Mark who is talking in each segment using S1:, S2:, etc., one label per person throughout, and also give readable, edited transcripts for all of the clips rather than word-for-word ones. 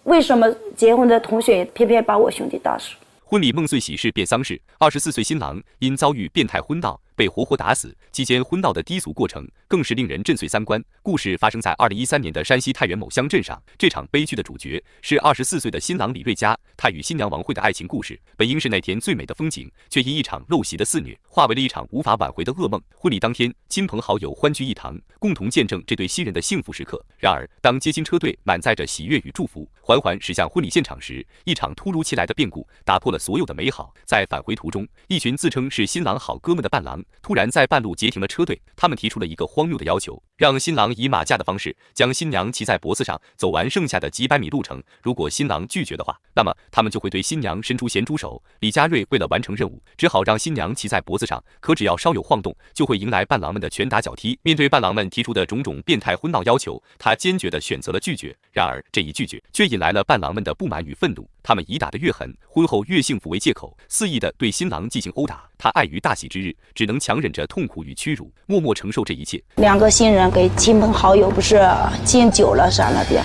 S1: 为什么结婚的同学偏偏把我兄弟打死？
S2: 婚礼梦碎喜事变丧事，24岁新郎因遭遇变态婚闹被活活打死，期间婚闹的低俗过程更是令人震碎三观。故事发生在2013年的山西太原某乡镇上，这场悲剧的主角是24岁的新郎李瑞佳，他与新娘王慧的爱情故事本应是那天最美的风景，却因一场陋习的肆虐，化为了一场无法挽回的噩梦。婚礼当天，亲朋好友欢聚一堂，共同见证这对新人的幸福时刻。然而，当接亲车队满载着喜悦与祝福，缓缓驶向婚礼现场时，一场突如其来的变故打破了所有的美好。在返回途中，一群自称是新郎好哥们的伴郎突然在半路截停了车队，他们提出了一个荒谬的要求，让新郎以马驾的方式将新娘骑在脖子上走完剩下的几百米路程。如果新郎拒绝的话，那么他们就会对新娘伸出咸猪手。李佳瑞为了完成任务，只好让新娘骑在脖子上，可只要稍有晃动，就会迎来伴郎们的拳打脚踢。面对伴郎们提出的种种变态婚闹要求，他坚决地选择了拒绝。然而这一拒绝却引来了伴郎们的不满与愤怒，他们以打得越狠，婚后越幸福为借口，肆意地对新郎进行殴打。他碍于大喜之日，只能强忍着痛苦与屈辱，默默承受这一切。
S1: 两个新人给亲朋好友不是敬酒了啥那边，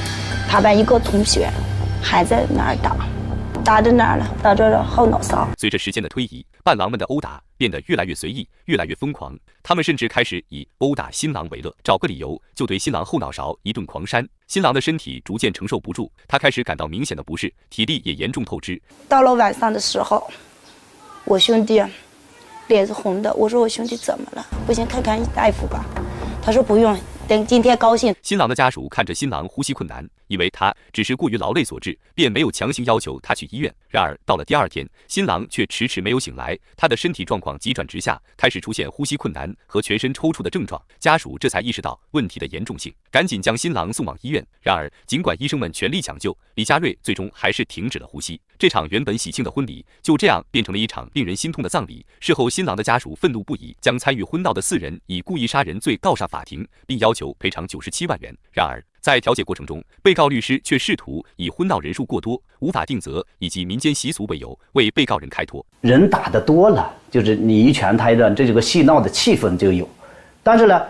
S1: 他把一个同学还在那儿打着哪儿了？打着后脑勺。
S2: 随着时间的推移，伴郎们的殴打变得越来越随意，越来越疯狂。他们甚至开始以殴打新郎为乐，找个理由就对新郎后脑勺一顿狂扇。新郎的身体逐渐承受不住，他开始感到明显的不适，体力也严重透支。
S1: 到了晚上的时候，我兄弟脸是红的，我说我兄弟怎么了？不行，看看大夫吧。他说不用，等今天高兴。
S2: 新郎的家属看着新郎呼吸困难，以为他只是过于劳累所致，便没有强行要求他去医院。然而到了第二天，新郎却迟迟没有醒来，他的身体状况急转直下，开始出现呼吸困难和全身抽搐的症状。家属这才意识到问题的严重性，赶紧将新郎送往医院。然而尽管医生们全力抢救，李佳瑞最终还是停止了呼吸。这场原本喜庆的婚礼就这样变成了一场令人心痛的葬礼。事后，新郎的家属愤怒不已，将参与婚闹的4人以故意杀人罪告上法庭，并要求赔偿97万元。然而在调解过程中，被告律师却试图以婚闹人数过多、无法定责以及民间习俗为由，为被告人开脱。
S3: 人打得多了，就是你一拳他一顿，这个戏闹的气氛就有。但是呢，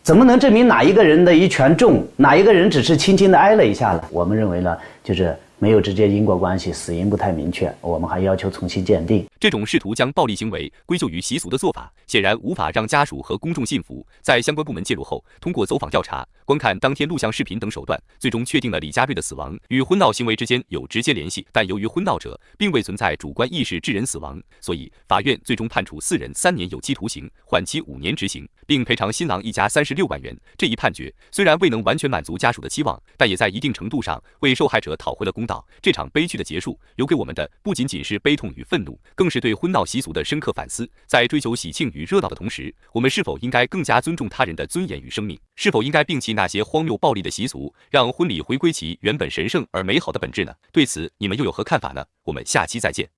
S3: 怎么能证明哪一个人的一拳重，哪一个人只是轻轻的挨了一下了？我们认为呢，就是没有直接因果关系，死因不太明确，我们还要求重新鉴定。
S2: 这种试图将暴力行为归咎于习俗的做法，显然无法让家属和公众信服。在相关部门介入后，通过走访调查、观看当天录像视频等手段，最终确定了李佳瑞的死亡与婚闹行为之间有直接联系。但由于婚闹者并未存在主观意识致人死亡，所以法院最终判处4人3年有期徒刑，缓期5年执行，并赔偿新郎一家36万元。这一判决虽然未能完全满足家属的期望，但也在一定程度上为受害者讨回了公道。这场悲剧的结束，留给我们的不仅仅是悲痛与愤怒，更是对婚闹习俗的深刻反思。在追求喜庆与热闹的同时，我们是否应该更加尊重他人的尊严与生命？是否应该摒弃那些荒谬暴力的习俗，让婚礼回归其原本神圣而美好的本质呢？对此，你们又有何看法呢？我们下期再见。